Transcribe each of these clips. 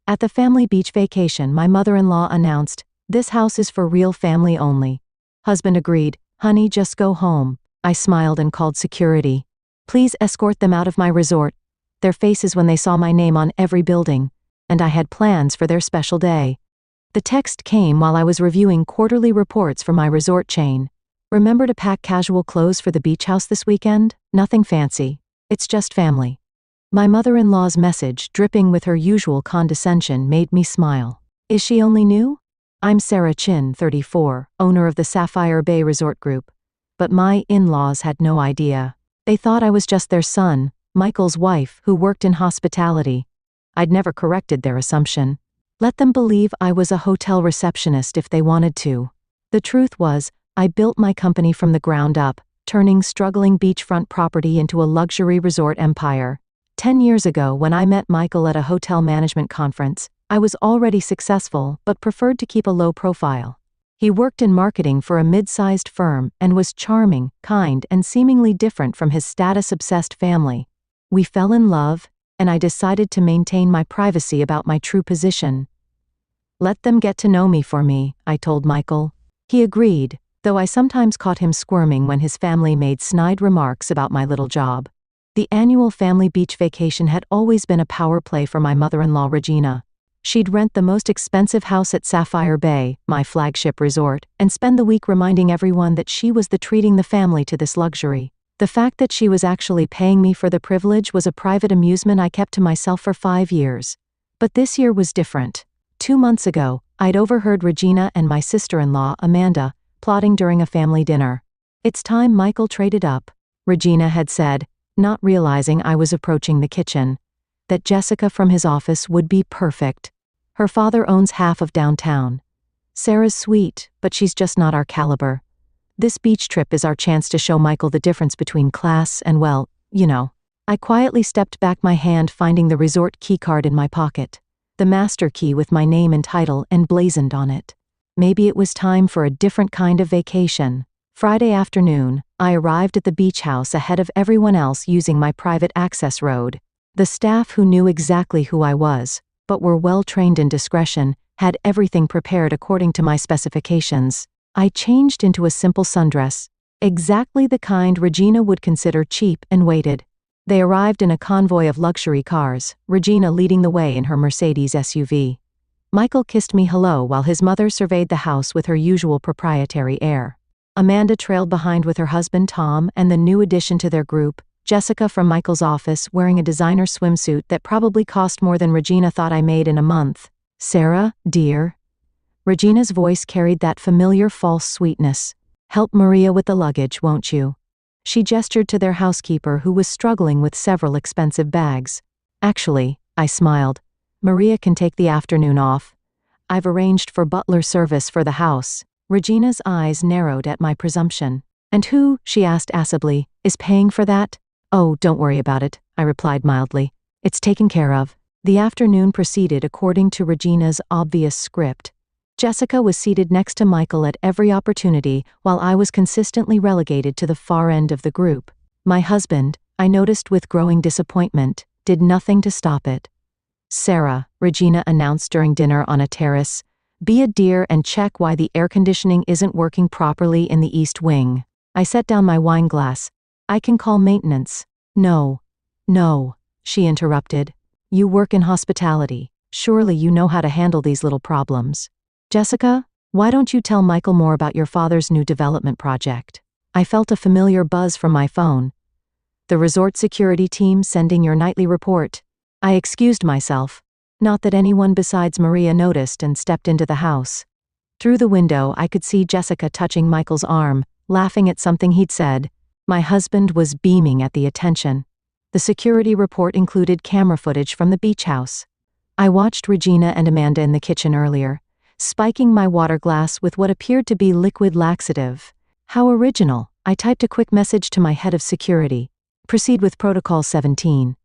At the family beach vacation, my mother-in-law announced, "This house is for real family only." Husband agreed, "Honey, just go home." I smiled and called security. "Please escort them out of my resort." Their faces when they saw my name on every building. And I had plans for their special day. The text came while I was reviewing quarterly reports for my resort chain. "Remember to pack casual clothes for the beach house this weekend? Nothing fancy. It's just family." My mother-in-law's message, dripping with her usual condescension, made me smile. Is she only new? I'm Sarah Chin, 34, owner of the Sapphire Bay Resort Group. But my in-laws had no idea. They thought I was just their son, Michael's wife, who worked in hospitality. I'd never corrected their assumption. Let them believe I was a hotel receptionist if they wanted to. The truth was, I built my company from the ground up, turning struggling beachfront property into a luxury resort empire. 10 years ago, when I met Michael at a hotel management conference, I was already successful but preferred to keep a low profile. He worked in marketing for a mid-sized firm and was charming, kind, and seemingly different from his status-obsessed family. We fell in love, and I decided to maintain my privacy about my true position. "Let them get to know me for me," I told Michael. He agreed, though I sometimes caught him squirming when his family made snide remarks about my little job. The annual family beach vacation had always been a power play for my mother-in-law Regina. She'd rent the most expensive house at Sapphire Bay, my flagship resort, and spend the week reminding everyone that she was treating the family to this luxury. The fact that she was actually paying me for the privilege was a private amusement I kept to myself for 5 years. But this year was different. 2 months ago, I'd overheard Regina and my sister-in-law, Amanda, plotting during a family dinner. "It's time Michael traded up," Regina had said, not realizing I was approaching the kitchen. That Jessica from his office would be perfect. Her father owns half of downtown. Sarah's sweet, but she's just not our caliber. This beach trip is our chance to show Michael the difference between class and, well, you know. I quietly stepped back, my hand finding the resort keycard in my pocket. The master key with my name and title emblazoned on it. Maybe it was time for a different kind of vacation. Friday afternoon, I arrived at the beach house ahead of everyone else using my private access road. The staff, who knew exactly who I was, but were well trained in discretion, had everything prepared according to my specifications. I changed into a simple sundress, exactly the kind Regina would consider cheap, and waited. They arrived in a convoy of luxury cars, Regina leading the way in her Mercedes SUV. Michael kissed me hello while his mother surveyed the house with her usual proprietary air. Amanda trailed behind with her husband Tom and the new addition to their group, Jessica from Michael's office, wearing a designer swimsuit that probably cost more than Regina thought I made in a month. "Sarah, dear." Regina's voice carried that familiar false sweetness. "Help Maria with the luggage, won't you?" She gestured to their housekeeper, who was struggling with several expensive bags. "Actually," I smiled, "Maria can take the afternoon off. I've arranged for butler service for the house." Regina's eyes narrowed at my presumption. "And who," she asked acidly, "is paying for that?" "Oh, don't worry about it," I replied mildly. "It's taken care of." The afternoon proceeded according to Regina's obvious script. Jessica was seated next to Michael at every opportunity, while I was consistently relegated to the far end of the group. My husband, I noticed with growing disappointment, did nothing to stop it. "Sarah," Regina announced during dinner on a terrace, "be a dear and check why the air conditioning isn't working properly in the East Wing." I set down my wine glass. "I can call maintenance." No, she interrupted. "You work in hospitality. Surely you know how to handle these little problems. Jessica, why don't you tell Michael more about your father's new development project?" I felt a familiar buzz from my phone. "The resort security team sending your nightly report." I excused myself. Not that anyone besides Maria noticed, and stepped into the house. Through the window I could see Jessica touching Michael's arm, laughing at something he'd said. My husband was beaming at the attention. The security report included camera footage from the beach house. I watched Regina and Amanda in the kitchen earlier, spiking my water glass with what appeared to be liquid laxative. How original. I typed a quick message to my head of security. "Proceed with Protocol 17.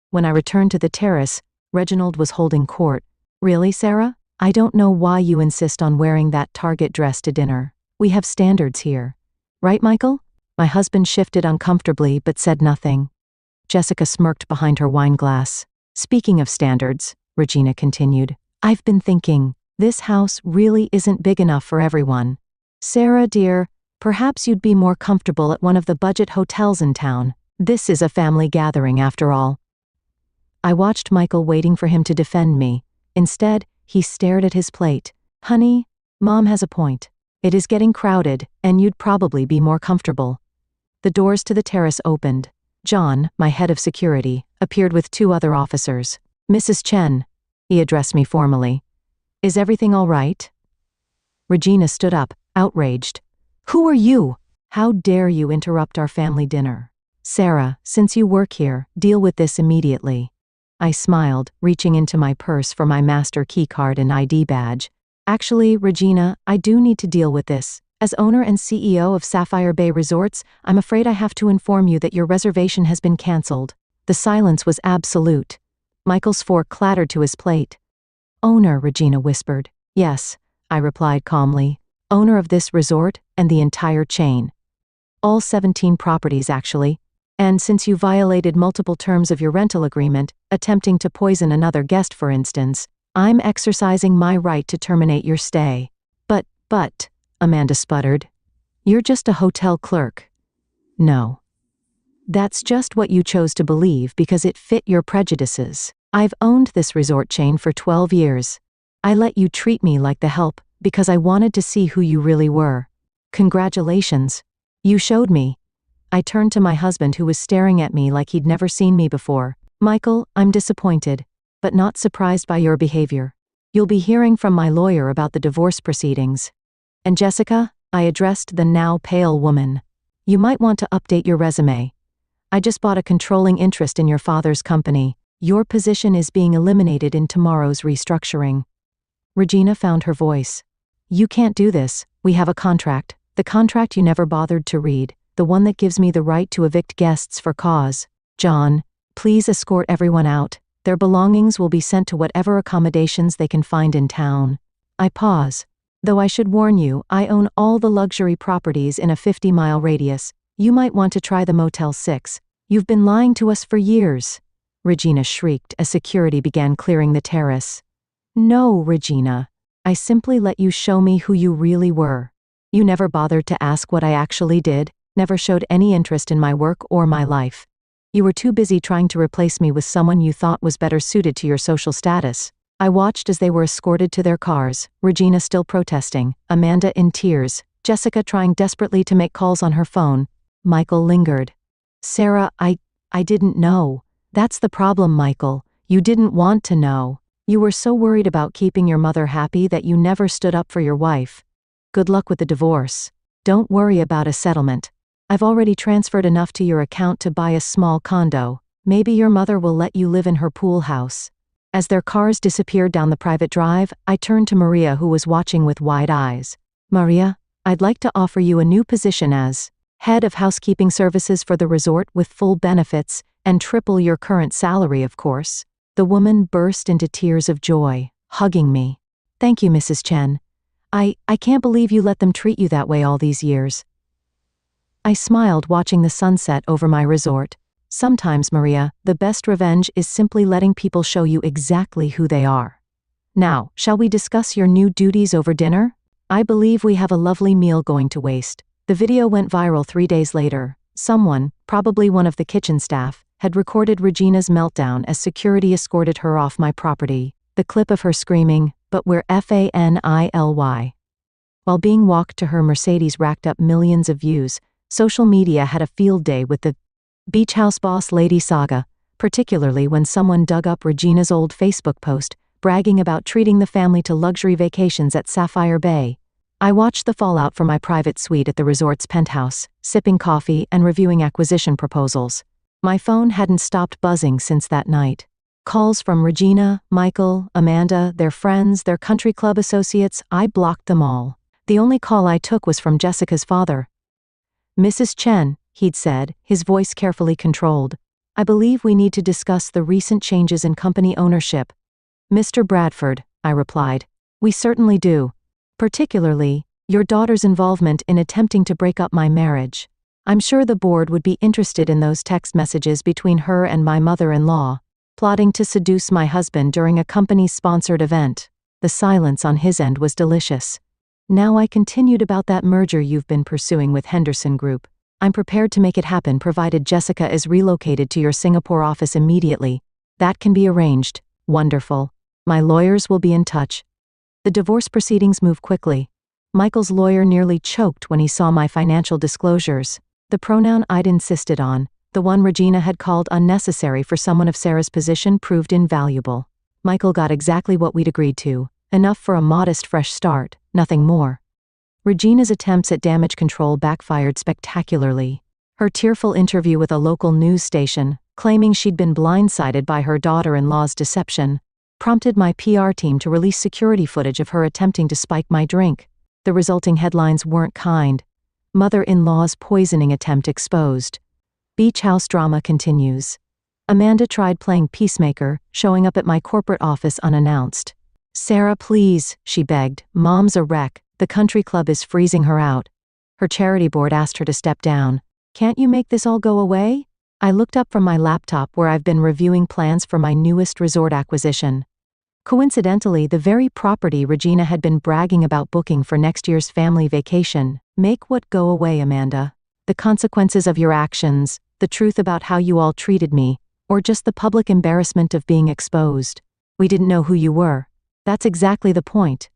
When I returned to the terrace, Reginald was holding court. "Really, Sarah? I don't know why you insist on wearing that Target dress to dinner. We have standards here. Right, Michael?" My husband shifted uncomfortably but said nothing. Jessica smirked behind her wine glass. "Speaking of standards, Regina continued. "I've been thinking, this house really isn't big enough for everyone. Sarah, dear, perhaps you'd be more comfortable at one of the budget hotels in town. This is a family gathering after all." I watched Michael waiting for him to defend me. Instead, he stared at his plate. "Honey, Mom has a point. It is getting crowded, and you'd probably be more comfortable." The doors to the terrace opened. John, my head of security, appeared with 2 other officers. "Mrs. Chen," he addressed me formally. "Is everything all right?" Regina stood up, outraged. "Who are you? How dare you interrupt our family dinner? Sarah, since you work here, deal with this immediately." I smiled, reaching into my purse for my master keycard and ID badge. "Actually, Regina, I do need to deal with this. As owner and CEO of Sapphire Bay Resorts, I'm afraid I have to inform you that your reservation has been cancelled." The silence was absolute. Michael's fork clattered to his plate. "Owner," Regina whispered. "Yes," I replied calmly. "Owner of this resort and the entire chain. All 17 properties, actually. And since you violated multiple terms of your rental agreement, attempting to poison another guest for instance, I'm exercising my right to terminate your stay." But, Amanda sputtered. "You're just a hotel clerk." "No. That's just what you chose to believe because it fit your prejudices. I've owned this resort chain for 12 years. I let you treat me like the help because I wanted to see who you really were. Congratulations. You showed me." I turned to my husband who was staring at me like he'd never seen me before. "Michael, I'm disappointed, but not surprised by your behavior. You'll be hearing from my lawyer about the divorce proceedings. And Jessica," I addressed the now pale woman, "you might want to update your resume. I just bought a controlling interest in your father's company. Your position is being eliminated in tomorrow's restructuring." Regina found her voice. "You can't do this. We have a contract. The contract you never bothered to read. The one that gives me the right to evict guests for cause. John, please escort everyone out. Their belongings will be sent to whatever accommodations they can find in town." I pause. "Though I should warn you, I own all the luxury properties in a 50-mile radius. You might want to try the Motel 6. You've been lying to us for years." Regina shrieked as security began clearing the terrace. "No, Regina. I simply let you show me who you really were. You never bothered to ask what I actually did, never showed any interest in my work or my life. You were too busy trying to replace me with someone you thought was better suited to your social status." I watched as they were escorted to their cars, Regina still protesting, Amanda in tears, Jessica trying desperately to make calls on her phone. Michael lingered. "Sarah, I didn't know. That's the problem, Michael. You didn't want to know. You were so worried about keeping your mother happy that you never stood up for your wife. Good luck with the divorce. Don't worry about a settlement. I've already transferred enough to your account to buy a small condo. Maybe your mother will let you live in her pool house." As their cars disappeared down the private drive, I turned to Maria who was watching with wide eyes. "Maria, I'd like to offer you a new position as head of housekeeping services for the resort with full benefits and triple your current salary, of course." The woman burst into tears of joy, hugging me. "Thank you, Mrs. Chen. I can't believe you let them treat you that way all these years." I smiled watching the sunset over my resort. Sometimes, Maria, the best revenge is simply letting people show you exactly who they are. "Now, shall we discuss your new duties over dinner? I believe we have a lovely meal going to waste." The video went viral 3 days later. Someone, probably one of the kitchen staff, had recorded Regina's meltdown as security escorted her off my property. The clip of her screaming, "But we're family." While being walked to her Mercedes racked up millions of views. Social media had a field day with the Beach House Boss Lady saga, particularly when someone dug up Regina's old Facebook post, bragging about treating the family to luxury vacations at Sapphire Bay. I watched the fallout from my private suite at the resort's penthouse, sipping coffee and reviewing acquisition proposals. My phone hadn't stopped buzzing since that night. Calls from Regina, Michael, Amanda, their friends, their country club associates, I blocked them all. The only call I took was from Jessica's father. "Mrs. Chen," he'd said, his voice carefully controlled, "I believe we need to discuss the recent changes in company ownership." "Mr. Bradford," I replied, "we certainly do. Particularly, your daughter's involvement in attempting to break up my marriage. I'm sure the board would be interested in those text messages between her and my mother-in-law." plotting to seduce my husband during a company-sponsored event. The silence on his end was delicious. Now I continued about that merger you've been pursuing with Henderson Group. I'm prepared to make it happen provided Jessica is relocated to your Singapore office immediately. That can be arranged. Wonderful. My lawyers will be in touch. The divorce proceedings move quickly. Michael's lawyer nearly choked when he saw my financial disclosures. The pronoun I'd insisted on, the one Regina had called unnecessary for someone of Sarah's position, proved invaluable. Michael got exactly what we'd agreed to, enough for a modest fresh start, nothing more. Regina's attempts at damage control backfired spectacularly. Her tearful interview with a local news station, claiming she'd been blindsided by her daughter-in-law's deception, prompted my PR team to release security footage of her attempting to spike my drink. The resulting headlines weren't kind. Mother-in-law's poisoning attempt exposed. Beach house drama continues. Amanda tried playing peacemaker, showing up at my corporate office unannounced. "Sarah, please," she begged. "Mom's a wreck. The country club is freezing her out." Her charity board asked her to step down. "Can't you make this all go away?" I looked up from my laptop where I've been reviewing plans for my newest resort acquisition. Coincidentally, the very property Regina had been bragging about booking for next year's family vacation. Make what go away, Amanda. The consequences of your actions, the truth about how you all treated me, or just the public embarrassment of being exposed. We didn't know who you were. That's exactly the point.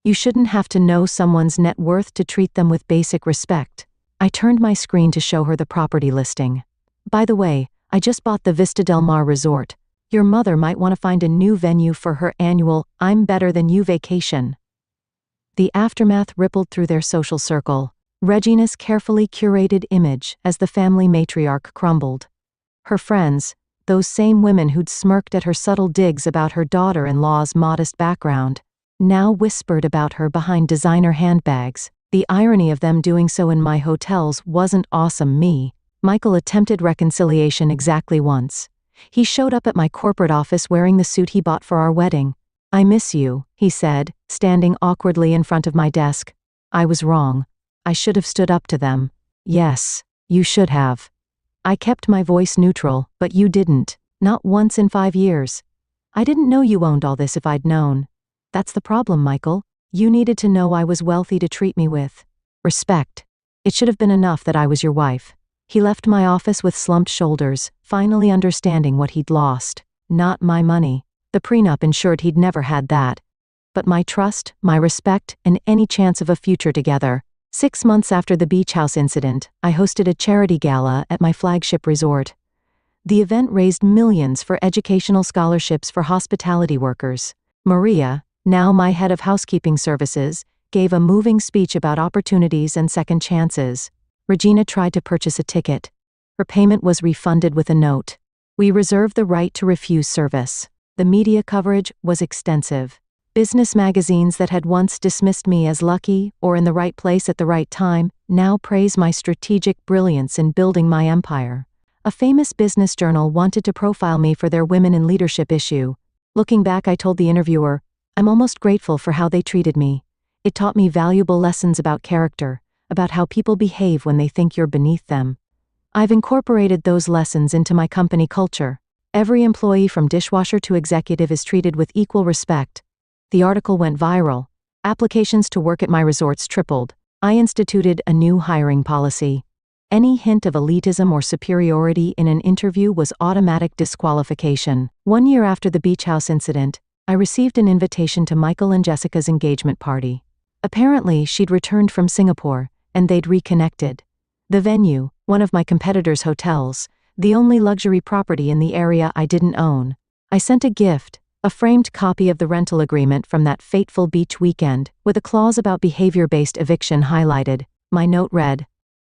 You shouldn't have to know someone's net worth to treat them with basic respect. I turned my screen to show her the property listing. By the way, I just bought the Vista Del Mar Resort. Your mother might want to find a new venue for her annual "I'm Better Than You" vacation. The aftermath rippled through their social circle. Regina's carefully curated image as the family matriarch crumbled. Her friends, those same women who'd smirked at her subtle digs about her daughter-in-law's modest background, now whispered about her behind designer handbags. The irony of them doing so in my hotels wasn't awesome me. Michael attempted reconciliation exactly once. He showed up at my corporate office wearing the suit he bought for our wedding. "I miss you," he said, standing awkwardly in front of my desk. I was wrong. I should have stood up to them. Yes, you should have. I kept my voice neutral, but you didn't. Not once in 5 years. I didn't know you owned all this if I'd known. That's the problem, Michael. You needed to know I was wealthy to treat me with respect. It should have been enough that I was your wife. He left my office with slumped shoulders, finally understanding what he'd lost. Not my money. The prenup ensured he'd never had that. But my trust, my respect, and any chance of a future together. 6 months after the beach house incident, I hosted a charity gala at my flagship resort. The event raised millions for educational scholarships for hospitality workers. Maria, now my head of housekeeping services, gave a moving speech about opportunities and second chances. Regina tried to purchase a ticket. Her payment was refunded with a note. We reserved the right to refuse service. The media coverage was extensive. Business magazines that had once dismissed me as lucky or in the right place at the right time now praise my strategic brilliance in building my empire. A famous business journal wanted to profile me for their Women in Leadership issue. Looking back, I told the interviewer, "I'm almost grateful for how they treated me. It taught me valuable lessons about character, about how people behave when they think you're beneath them. I've incorporated those lessons into my company culture. Every employee from dishwasher to executive is treated with equal respect." The article went viral. Applications to work at my resorts tripled. I instituted a new hiring policy. Any hint of elitism or superiority in an interview was automatic disqualification. 1 year after the beach house incident, I received an invitation to Michael and Jessica's engagement party. Apparently, she'd returned from Singapore, and they'd reconnected. The venue, one of my competitors' hotels, the only luxury property in the area I didn't own. I sent a gift, a framed copy of the rental agreement from that fateful beach weekend, with a clause about behavior-based eviction highlighted. My note read,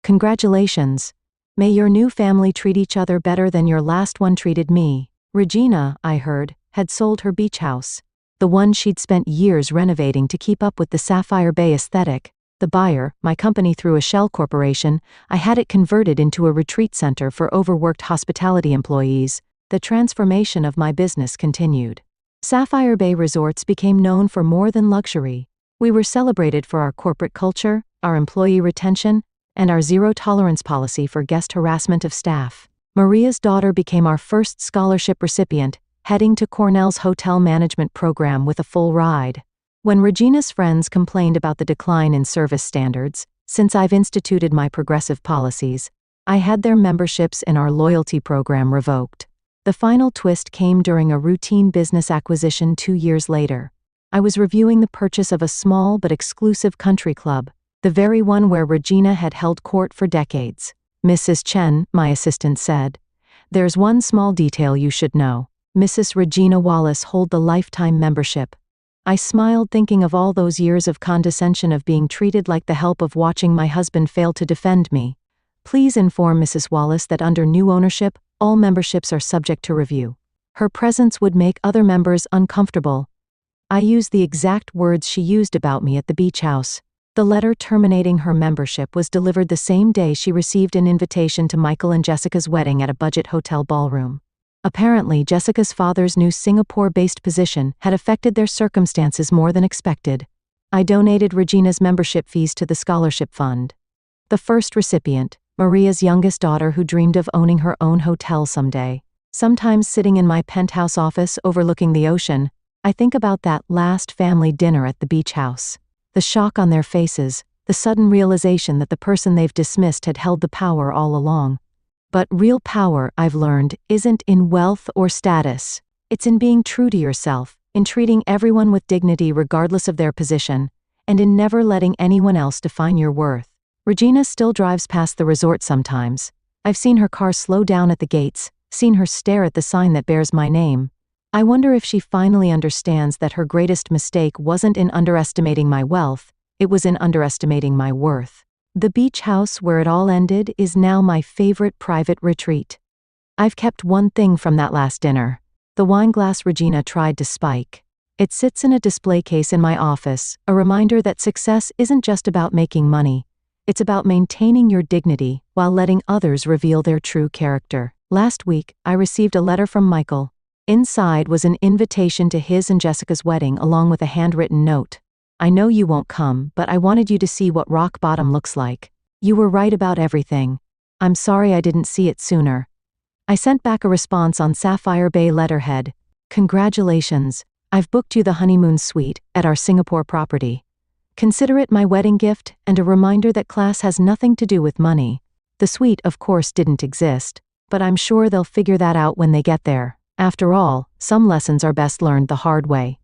"Congratulations. May your new family treat each other better than your last one treated me." Regina, I heard, had sold her beach house. The one she'd spent years renovating to keep up with the Sapphire Bay aesthetic. The buyer, my company through a shell corporation, I had it converted into a retreat center for overworked hospitality employees. The transformation of my business continued. Sapphire Bay Resorts became known for more than luxury. We were celebrated for our corporate culture, our employee retention, and our zero-tolerance policy for guest harassment of staff. Maria's daughter became our first scholarship recipient, heading to Cornell's hotel management program with a full ride. When Regina's friends complained about the decline in service standards, since I've instituted my progressive policies, I had their memberships in our loyalty program revoked. The final twist came during a routine business acquisition 2 years later. I was reviewing the purchase of a small but exclusive country club, the very one where Regina had held court for decades. "Mrs. Chen," my assistant said, "there's one small detail you should know. Mrs. Regina Wallace hold the lifetime membership." I smiled, thinking of all those years of condescension, of being treated like the help, of watching my husband fail to defend me. "Please inform Mrs. Wallace that under new ownership, all memberships are subject to review. Her presence would make other members uncomfortable." I used the exact words she used about me at the beach house. The letter terminating her membership was delivered the same day she received an invitation to Michael and Jessica's wedding at a budget hotel ballroom. Apparently, Jessica's father's new Singapore-based position had affected their circumstances more than expected. I donated Regina's membership fees to the scholarship fund. The first recipient, Maria's youngest daughter, who dreamed of owning her own hotel someday. Sometimes, sitting in my penthouse office overlooking the ocean, I think about that last family dinner at the beach house. The shock on their faces, the sudden realization that the person they've dismissed had held the power all along. But real power, I've learned, isn't in wealth or status. It's in being true to yourself, in treating everyone with dignity regardless of their position, and in never letting anyone else define your worth. Regina still drives past the resort sometimes. I've seen her car slow down at the gates, seen her stare at the sign that bears my name. I wonder if she finally understands that her greatest mistake wasn't in underestimating my wealth, it was in underestimating my worth. The beach house where it all ended is now my favorite private retreat. I've kept one thing from that last dinner: the wine glass Regina tried to spike. It sits in a display case in my office, a reminder that success isn't just about making money. It's about maintaining your dignity while letting others reveal their true character. Last week, I received a letter from Michael. Inside was an invitation to his and Jessica's wedding, along with a handwritten note. "I know you won't come, but I wanted you to see what rock bottom looks like. You were right about everything. I'm sorry I didn't see it sooner." I sent back a response on Sapphire Bay letterhead. "Congratulations. I've booked you the honeymoon suite at our Singapore property. Consider it my wedding gift and a reminder that class has nothing to do with money." The suite, of course, didn't exist, but I'm sure they'll figure that out when they get there. After all, some lessons are best learned the hard way.